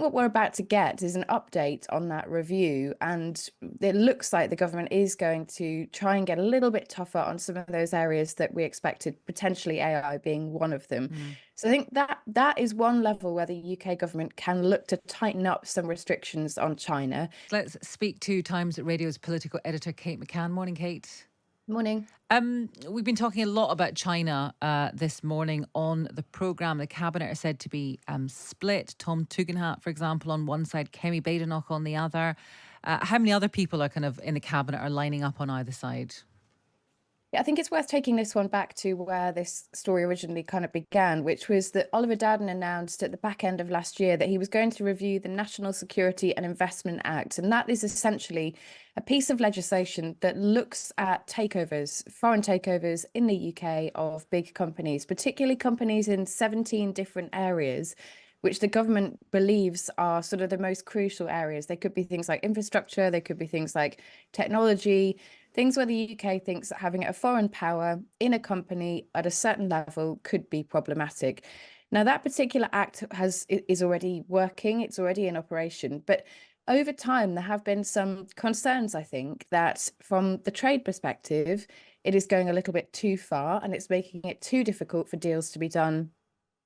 think what we're about to get is an update on that review, and it looks like the government is going to try and get a little bit tougher on some of those areas that we expected, potentially AI being one of them. So I think that is one level where the UK government can look to tighten up some restrictions on China. Let's speak to Times Radio's political editor, Kate McCann. Morning, Kate. Morning. We've been talking a lot about China this morning on the programme. The cabinet are said to be split. Tom Tugendhat, for example, on one side, Kemi Badenoch on the other. How many other people are kind of in the cabinet are lining up on either side? Yeah, I think it's worth taking this one back to where this story originally kind of began, which was that Oliver Dowden announced at the back end of last year that he was going to review the National Security and Investment Act. And that is essentially a piece of legislation that looks at takeovers, foreign takeovers in the UK of big companies, particularly companies in 17 different areas, which the government believes are sort of the most crucial areas. They could be things like infrastructure, they could be things like technology, things where the UK thinks that having a foreign power in a company at a certain level could be problematic. Now, that particular act is already working, it's already in operation, but over time, there have been some concerns, I think, that from the trade perspective, it is going a little bit too far and it's making it too difficult for deals to be done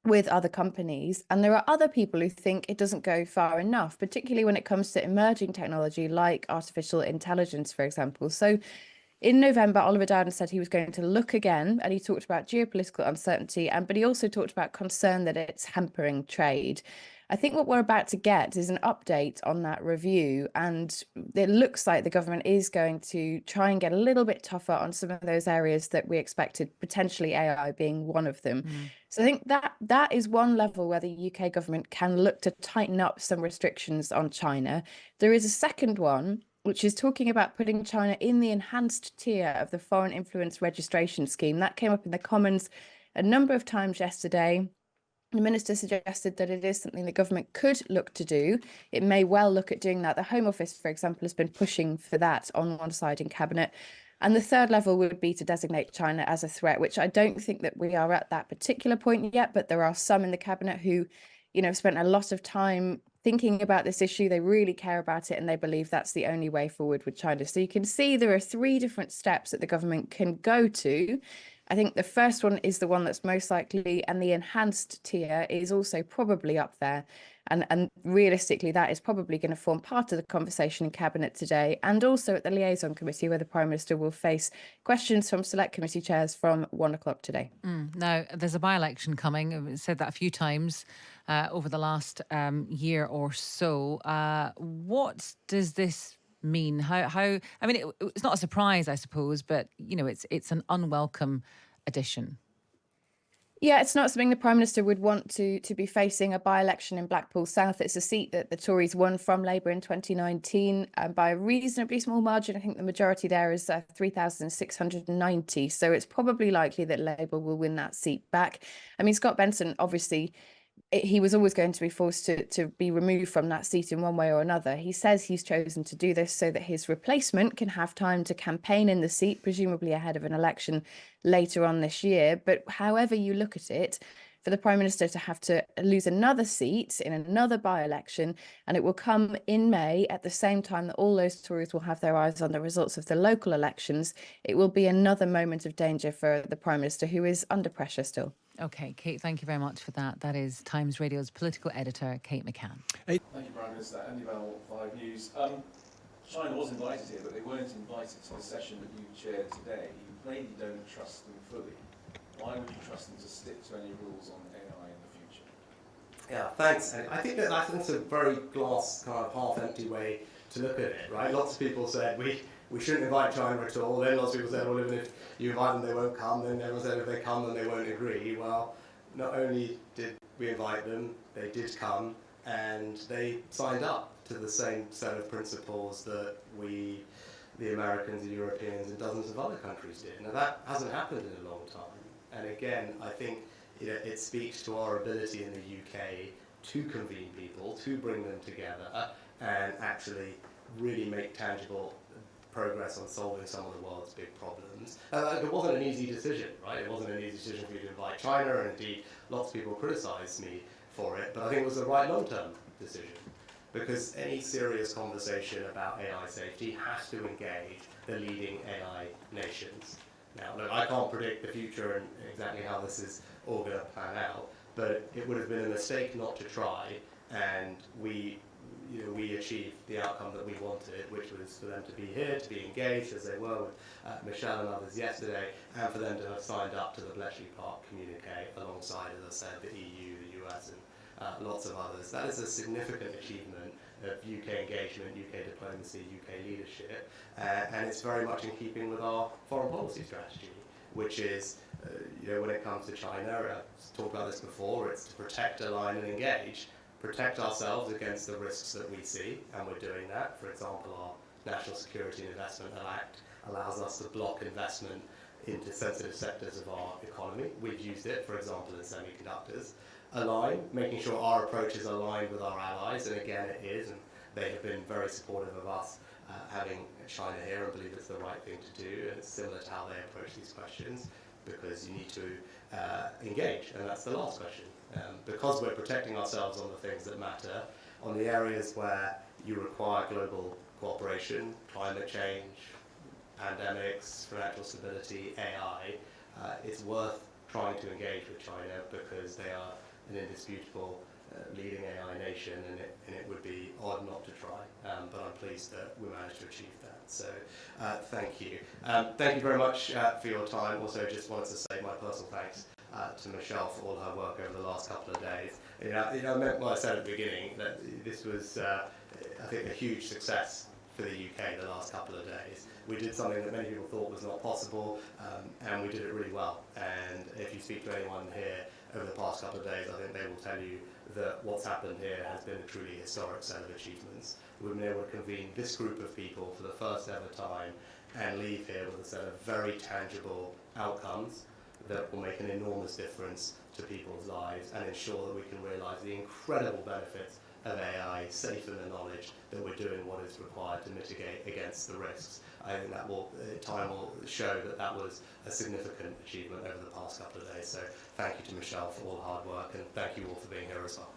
with other companies. And there are other people who think it doesn't go far enough, particularly when it comes to emerging technology like artificial intelligence, for example. So in November, Oliver Dowden said he was going to look again, and he talked about geopolitical uncertainty, but he also talked about concern that it's hampering trade. I think what we're about to get is an update on that review, and it looks like the government is going to try and get a little bit tougher on some of those areas that we expected, potentially AI being one of them. So I think that is one level where the UK government can look to tighten up some restrictions on China. There is a second one, which is talking about putting China in the enhanced tier of the foreign influence registration scheme. That came up in the Commons a number of times yesterday. The minister suggested that it is something the government could look to do. It may well look at doing that. The Home Office, for example, has been pushing for that on one side in Cabinet. And the third level would be to designate China as a threat, which I don't think that we are at that particular point yet, but there are some in the Cabinet who, have spent a lot of time thinking about this issue. They really care about it, and they believe that's the only way forward with China. So you can see there are three different steps that the government can go to. I think the first one is the one that's most likely, and the enhanced tier is also probably up there. And realistically, that is probably going to form part of the conversation in Cabinet today, and also at the liaison committee, where the Prime Minister will face questions from select committee chairs from 1 o'clock today. Now, there's a by-election coming. I've said that a few times over the last year or so. What does this mean? How? I mean, it's not a surprise, I suppose, but it's an unwelcome addition. Yeah, it's not something the Prime Minister would want to be facing, a by-election in Blackpool South. It's a seat that the Tories won from Labour in 2019 by a reasonably small margin. I think the majority there is 3,690. So it's probably likely that Labour will win that seat back. I mean, Scott Benson, obviously, he was always going to be forced to be removed from that seat in one way or another. He says he's chosen to do this so that his replacement can have time to campaign in the seat, presumably ahead of an election later on this year. But however you look at it, for the Prime Minister to have to lose another seat in another by-election, and it will come in May at the same time that all those Tories will have their eyes on the results of the local elections, it will be another moment of danger for the Prime Minister, who is under pressure still. OK, Kate, thank you very much for that. That is Times Radio's political editor, Kate McCann. Thank you, Prime Minister. Andy Bell, 5 News. China was invited here, but they weren't invited to the session that you chaired today. You plainly don't trust them fully. Why would you trust them to stick to any rules on AI in the future? Yeah, thanks. And I think that's a very glass kind of half-empty way to look at it, right? Lots of people said we shouldn't invite China at all. Then lots of people said, well, even if you invite them, they won't come. Then everyone said if they come, then they won't agree. Well, not only did we invite them, they did come, and they signed up to the same set of principles that we, the Americans, the Europeans, and dozens of other countries did. Now, that hasn't happened in a long time. And again, I think it speaks to our ability in the UK to convene people, to bring them together, and actually really make tangible progress on solving some of the world's big problems. It wasn't an easy decision, right? It wasn't an easy decision for you to invite China, and indeed lots of people criticised me for it, but I think it was the right long-term decision. because any serious conversation about AI safety has to engage the leading AI nations. Now, look, I can't predict the future and exactly how this is all going to pan out, but it would have been a mistake not to try, and we achieved the outcome that we wanted, which was for them to be here, to be engaged, as they were with Michelle and others yesterday, and for them to have signed up to the Bletchley Park communique alongside, as I said, the EU, the US, and lots of others. That is a significant achievement of UK engagement, UK diplomacy, UK leadership, and it's very much in keeping with our foreign policy strategy, which is, when it comes to China, I've talked about this before, it's to protect, align, and engage. Protect ourselves against the risks that we see, and we're doing that. For example, our National Security and Investment Act allows us to block investment into sensitive sectors of our economy. We've used it, for example, in semiconductors. Align, making sure our approach is aligned with our allies, and again it is, and they have been very supportive of us having China here and believe it's the right thing to do, and it's similar to how they approach these questions, because you need to engage, and that's the last question. Because we're protecting ourselves on the things that matter, on the areas where you require global cooperation, climate change, pandemics, financial stability, AI, it's worth trying to engage with China because they are an indisputable leading AI nation, and it would be odd not to try, but I'm pleased that we managed to achieve that. So thank you. Thank you very much for your time. Also, just wanted to say my personal thanks to Michelle for all her work over the last couple of days. I meant what I said at the beginning, that this was, I think, a huge success for the UK the last couple of days. We did something that many people thought was not possible, and we did it really well. And if you speak to anyone here over the past couple of days, I think they will tell you that what's happened here has been a truly historic set of achievements. We've been able to convene this group of people for the first ever time and leave here with a set of very tangible outcomes that will make an enormous difference to people's lives and ensure that we can realise the incredible benefits of AI, safe in the knowledge that we're doing what is required to mitigate against the risks. I think that time will show that that was a significant achievement over the past couple of days. So thank you to Michelle for all the hard work, and thank you all for being here as well.